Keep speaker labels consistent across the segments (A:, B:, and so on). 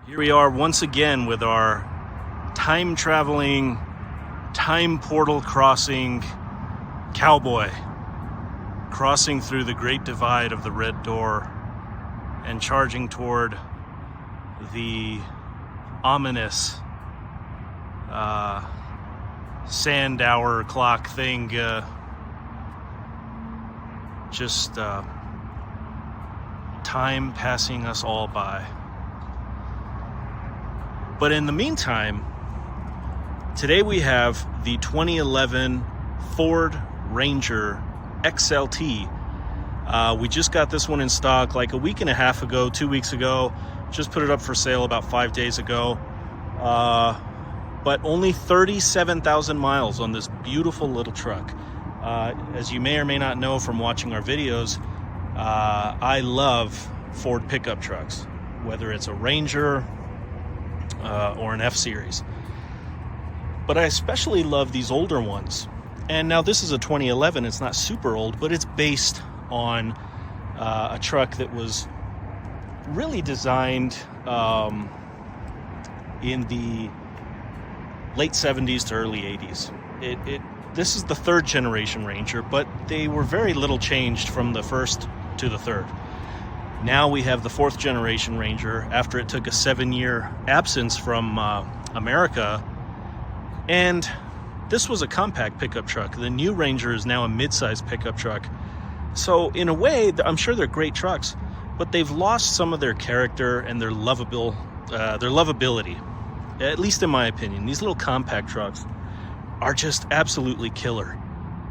A: Here we are once again with our time traveling, time portal crossing cowboy, crossing through the great divide of the Red Door and charging toward the ominous sand hour clock thing. Time passing us all by. But in the meantime, today we have the 2011 Ford Ranger XLT. We just got this one in stock like a week and a half ago, 2 weeks ago. Just put it up for sale about 5 days ago. But only 37,000 miles on this beautiful little truck. As you may or may not know from watching our videos, I love Ford pickup trucks, whether it's a Ranger or an F-Series. But I especially love these older ones. And now this is a 2011, it's not super old, but it's based on a truck that was really designed in the late 70s to early 80s. This is the third generation Ranger, but they were very little changed from the first to the third. Now we have the fourth generation Ranger after it took a 7-year absence from America. And this was a compact pickup truck. The new Ranger is now a mid-size pickup truck. So in a way, I'm sure they're great trucks, but they've lost some of their character and their lovability, at least in my opinion. These little compact trucks are just absolutely killer.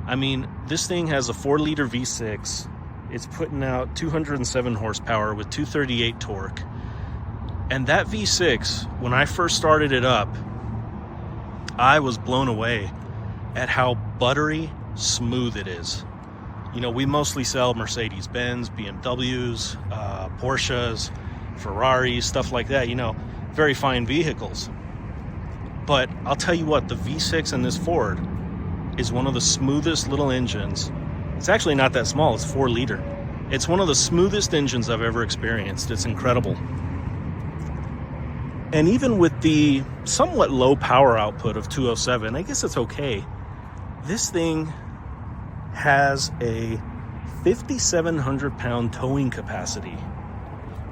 A: I mean, this thing has a 4-liter V6. It's putting out 207 horsepower with 238 torque. And that V6, when I first started it up, I was blown away at how buttery smooth it is. You know, we mostly sell Mercedes-Benz, BMWs, Porsches, Ferraris, stuff like that, you know, very fine vehicles. But I'll tell you what, the V6 in this Ford is one of the smoothest little engines. It's actually not that small, it's 4-liter. It's one of the smoothest engines I've ever experienced. It's incredible. And even with the somewhat low power output of 207, I guess it's okay. This thing has a 5,700 pound towing capacity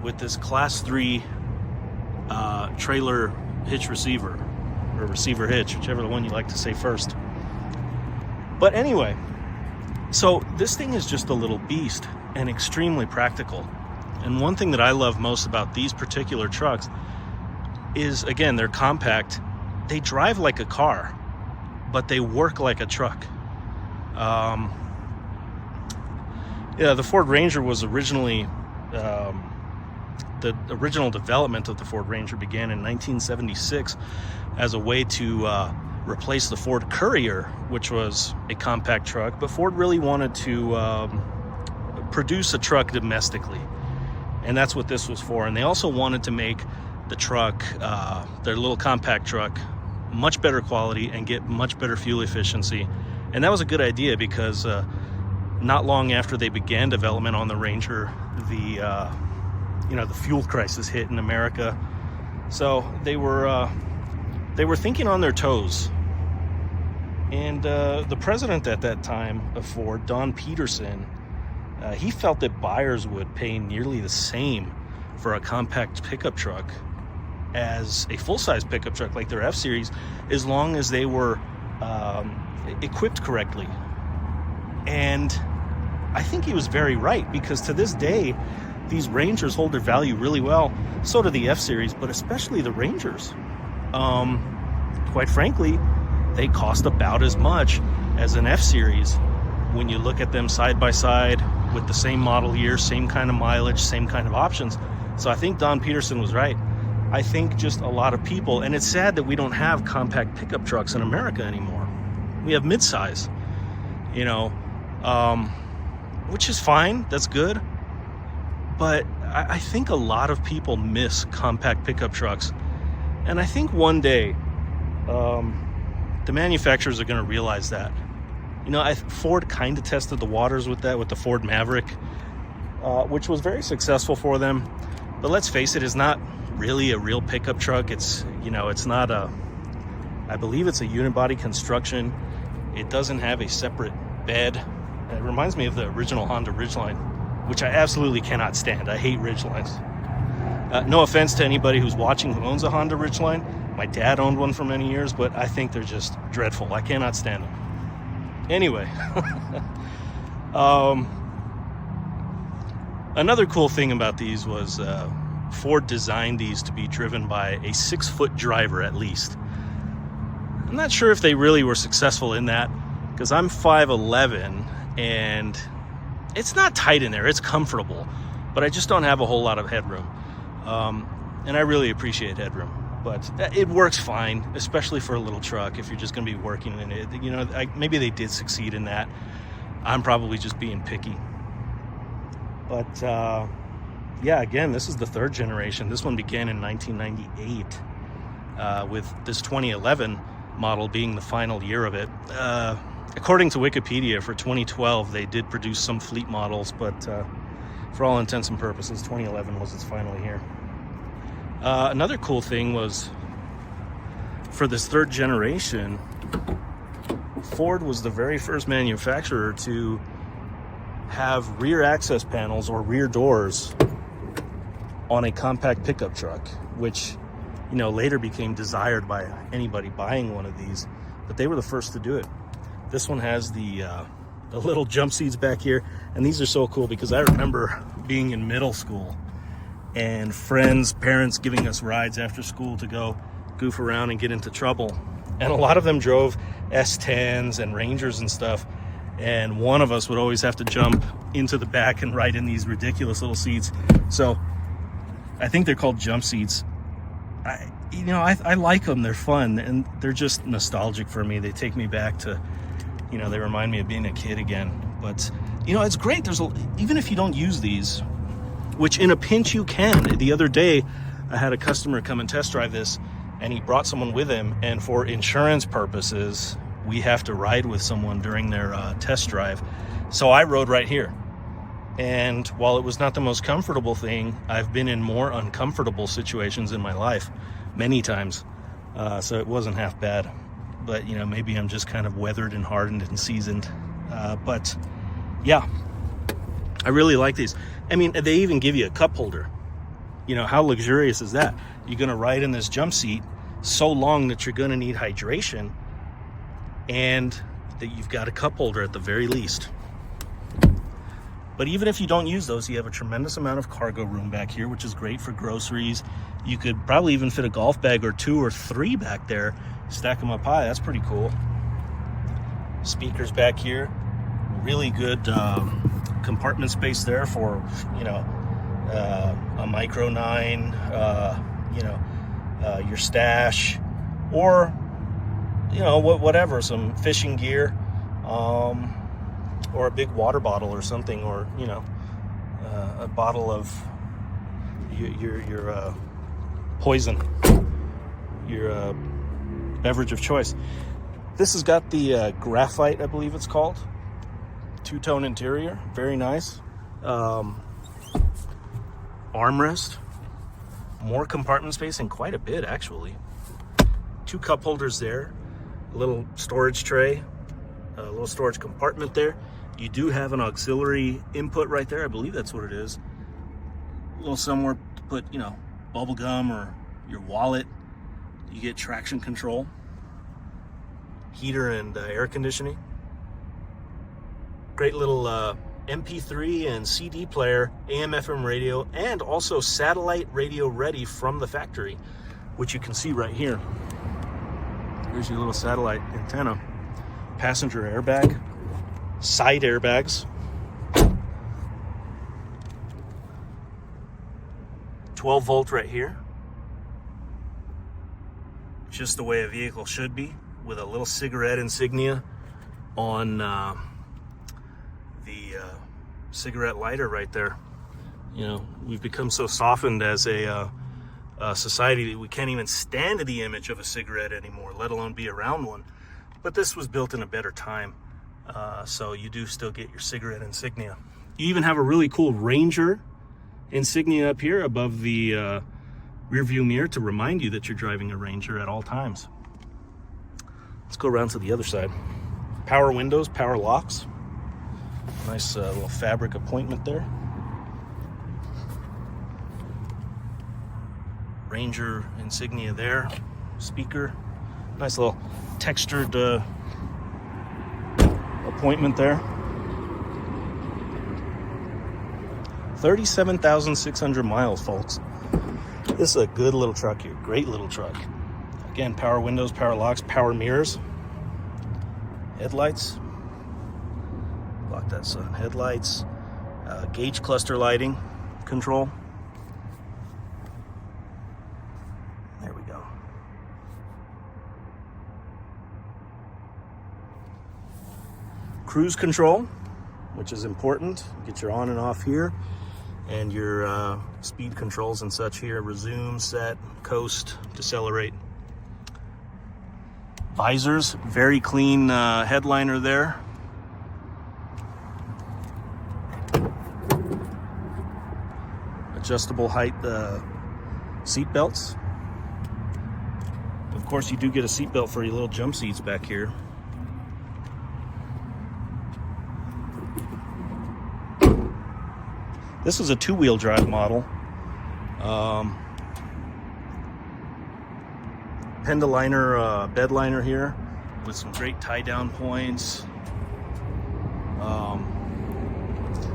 A: with this class 3 trailer hitch receiver, or receiver hitch, whichever the one you like to say first. But anyway, so this thing is just a little beast and extremely practical. And one thing that I love most about these particular trucks is, again, they're compact. They drive like a car, but they work like a truck. The Ford Ranger was originally, the original development of the Ford Ranger began in 1976 as a way to replace the Ford Courier, which was a compact truck. But Ford really wanted to produce a truck domestically, and that's what this was for. And they also wanted to make the truck, their little compact truck, much better quality and get much better fuel efficiency. And that was a good idea because not long after they began development on the Ranger, the fuel crisis hit in America. So they were thinking on their toes. And the president at that time of Ford, Don Peterson, he felt that buyers would pay nearly the same for a compact pickup truck as a full-size pickup truck like their F-Series, as long as they were equipped correctly. And I think he was very right, because to this day, these Rangers hold their value really well. So do the F-Series, but especially the Rangers. Quite frankly, they cost about as much as an F-Series when you look at them side by side with the same model year, same kind of mileage, same kind of options. So I think Don Peterson was right. I think just a lot of people, and it's sad that we don't have compact pickup trucks in America anymore. We have midsize, which is fine, that's good. But I think a lot of people miss compact pickup trucks. And I think one day, the manufacturers are going to realize that. Ford kind of tested the waters with that, with the Ford Maverick, which was very successful for them. But let's face it, it's not really a real pickup truck. It's, you know, it's not a, I believe it's a unibody construction. It doesn't have a separate bed. It reminds me of the original Honda Ridgeline, which I absolutely cannot stand. I hate Ridgelines. No offense to anybody who's watching who owns a Honda Ridgeline. My dad owned one for many years, but I think they're just dreadful. I cannot stand them. Anyway, another cool thing about these was Ford designed these to be driven by a 6-foot driver at least. I'm not sure if they really were successful in that, because I'm 5'11", and it's not tight in there. It's comfortable, but I just don't have a whole lot of headroom. And I really appreciate headroom, but it works fine, especially for a little truck if you're just going to be working in it. You know, maybe they did succeed in that. I'm probably just being picky. But yeah, again, this is the 3rd generation. This one began in 1998, with this 2011 model being the final year of it. According to Wikipedia, for 2012, they did produce some fleet models, but for all intents and purposes, 2011 was its final year. Another cool thing was, for this 3rd generation, Ford was the very first manufacturer to have rear access panels or rear doors on a compact pickup truck, which, you know, later became desired by anybody buying one of these, but they were the first to do it. This one has the little jump seats back here, and these are so cool because I remember being in middle school and friends, parents giving us rides after school to go goof around and get into trouble. And a lot of them drove S10s and Rangers and stuff. And one of us would always have to jump into the back and ride in these ridiculous little seats. So I think they're called jump seats. I like them. They're fun, and they're just nostalgic for me. They take me back to, you know, they remind me of being a kid again. But, you know, it's great. Even if you don't use these, which in a pinch you can. The other day, I had a customer come and test drive this, and he brought someone with him, and for insurance purposes, we have to ride with someone during their test drive. So I rode right here. And while it was not the most comfortable thing, I've been in more uncomfortable situations in my life many times. So it wasn't half bad. But, you know, maybe I'm just kind of weathered and hardened and seasoned. But yeah, I really like these. I mean, they even give you a cup holder. You know, how luxurious is that? You're going to ride in this jump seat so long that you're going to need hydration, and that you've got a cup holder at the very least. But even if you don't use those, you have a tremendous amount of cargo room back here, which is great for groceries. You could probably even fit a golf bag or 2 or 3 back there, stack them up high. That's pretty cool. Speakers back here, really good compartment space there for, you know, a micro 9, you know, your stash, or, you know, whatever, some fishing gear, or a big water bottle or something, or, you know, a bottle of your poison, your beverage of choice. This has got the graphite, I believe it's called, 2-tone interior, very nice. Armrest, more compartment space, and quite a bit actually. 2 cup holders there, a little storage tray, a little storage compartment there. You do have an auxiliary input right there. I believe that's what it is. A little somewhere to put, you know, bubble gum or your wallet. You get traction control, heater and air conditioning. Great little MP3 and CD player, AM FM radio, and also satellite radio ready from the factory, which you can see right here. Here's your little satellite antenna. Passenger airbag, side airbags, 12 volt right here. Just the way a vehicle should be, with a little cigarette insignia on the cigarette lighter right there. You know, we've become so softened as a society that we can't even stand the image of a cigarette anymore, let alone be around one. But this was built in a better time, so you do still get your cigarette insignia. You even have a really cool Ranger insignia up here above the rear view mirror to remind you that you're driving a Ranger at all times. Let's go around to the other side. Power windows, power locks. Nice little fabric appointment there. Ranger insignia there. Speaker. Nice little textured appointment there. 37,600 miles, folks. This is a good little truck here. Great little truck. Again, power windows, power locks, power mirrors. Headlights. Block that sun. Headlights. Gauge cluster lighting control. There we go. Cruise control, which is important. Get your on and off here. And your speed controls and such here. Resume, set, coast, decelerate. Visors, very clean headliner there. Adjustable height seat belts. Of course, you do get a seat belt for your little jump seats back here. This is a two-wheel drive model. Pendoliner bed liner here with some great tie-down points.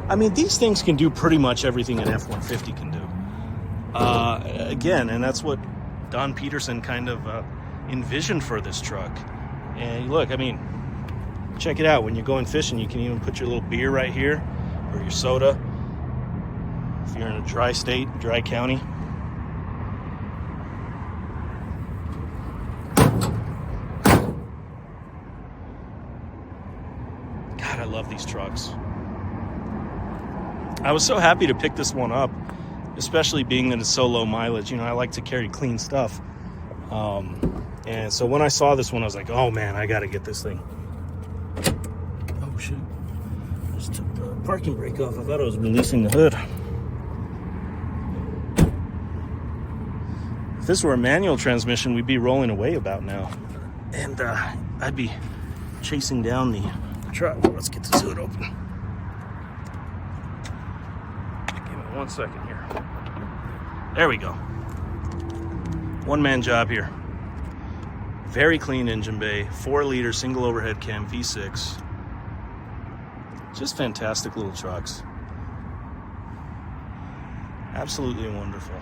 A: I mean, these things can do pretty much everything an F-150 can do. Again, and that's what Don Peterson kind of envisioned for this truck. And look, I mean, check it out. When you're going fishing, you can even put your little beer right here, or your soda. If you're in a dry state, dry county. God, I love these trucks. I was so happy to pick this one up, especially being that it's so low mileage. You know, I like to carry clean stuff. And so when I saw this one, I was like, oh man, I gotta get this thing. Oh shit. I just took the parking brake off. I thought I was releasing the hood. If this were a manual transmission, we'd be rolling away about now. And I'd be chasing down the truck. Let's get this hood open. Give it 1 second here. There we go. One-man job here. Very clean engine bay. 4-liter single overhead cam V6. Just fantastic little trucks. Absolutely wonderful.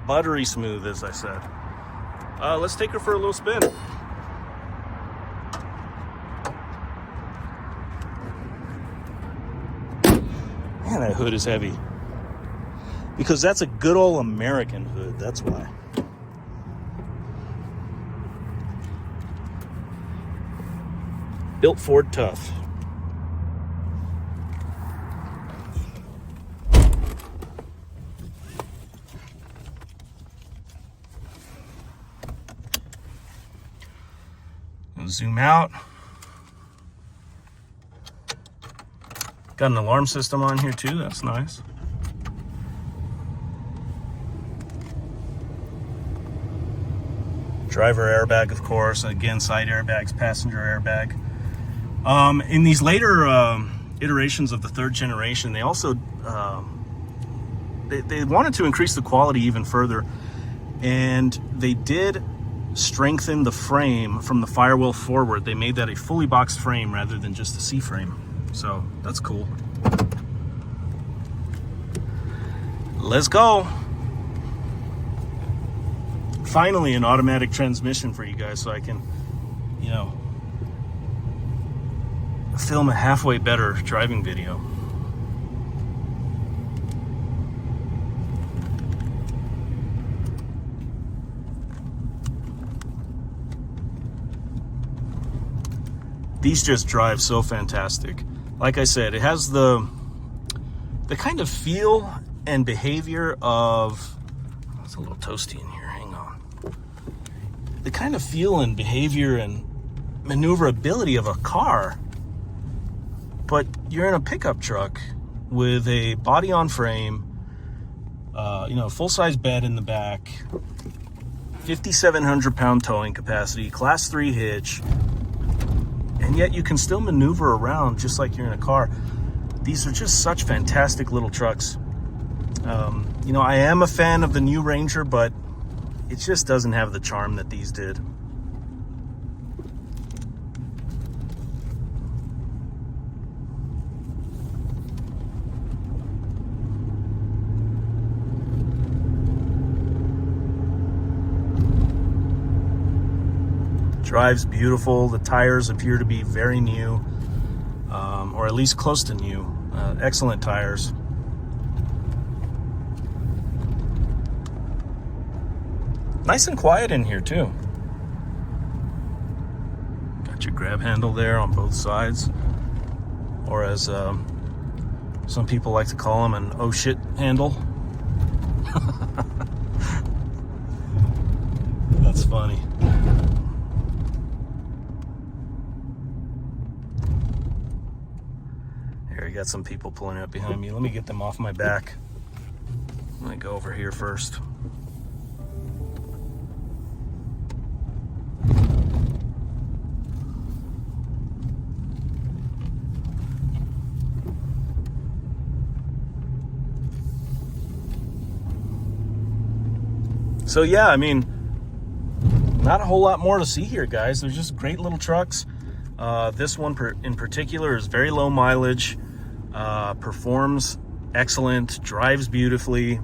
A: Buttery smooth, as I said. Let's take her for a little spin. Man, that hood is heavy. Because that's a good old American hood, that's why. Built Ford tough. Zoom out. Got an alarm system on here too, that's nice. Driver airbag, of course. Again, side airbags, passenger airbag. In these later iterations of the 3rd generation, they also they wanted to increase the quality even further, and they did strengthen the frame from the firewall forward. They made that a fully boxed frame rather than just a C-frame. So that's cool. Let's go. Finally, an automatic transmission for you guys, so I can, you know, film a halfway better driving video. These just drive so fantastic. Like I said, it has the kind of feel and behavior of, it's a little toasty in here, hang on. The kind of feel and behavior and maneuverability of a car, but you're in a pickup truck with a body on frame. you know, full-size bed in the back, 5,700 pound towing capacity, class 3 hitch, and yet you can still maneuver around just like you're in a car. These are just such fantastic little trucks. You know, I am a fan of the new Ranger, but it just doesn't have the charm that these did. Drives beautiful. The tires appear to be very new, or at least close to new. Excellent tires. Nice and quiet in here too. Got your grab handle there on both sides, or as some people like to call them, an oh shit handle. That's funny. Here, you got some people pulling up behind me. Let me get them off my back. I'm gonna go over here first. So yeah, I mean, not a whole lot more to see here, guys. They're just great little trucks. This one in particular is very low mileage, performs excellent, drives beautifully.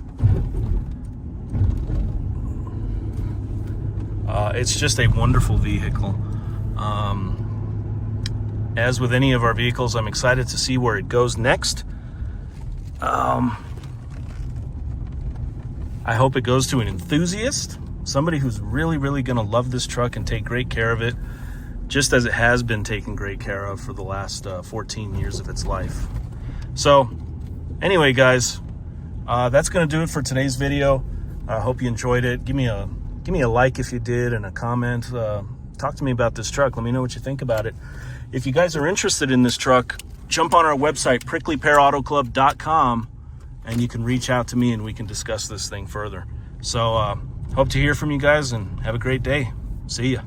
A: It's just a wonderful vehicle. As with any of our vehicles, I'm excited to see where it goes next. I hope it goes to an enthusiast, somebody who's really, really going to love this truck and take great care of it, just as it has been taken great care of for the last 14 years of its life. So anyway, guys, that's going to do it for today's video. I hope you enjoyed it. Give me a like if you did, and a comment. Talk to me about this truck. Let me know what you think about it. If you guys are interested in this truck, jump on our website, pricklypearautoclub.com, and you can reach out to me and we can discuss this thing further. So hope to hear from you guys, and have a great day. See ya.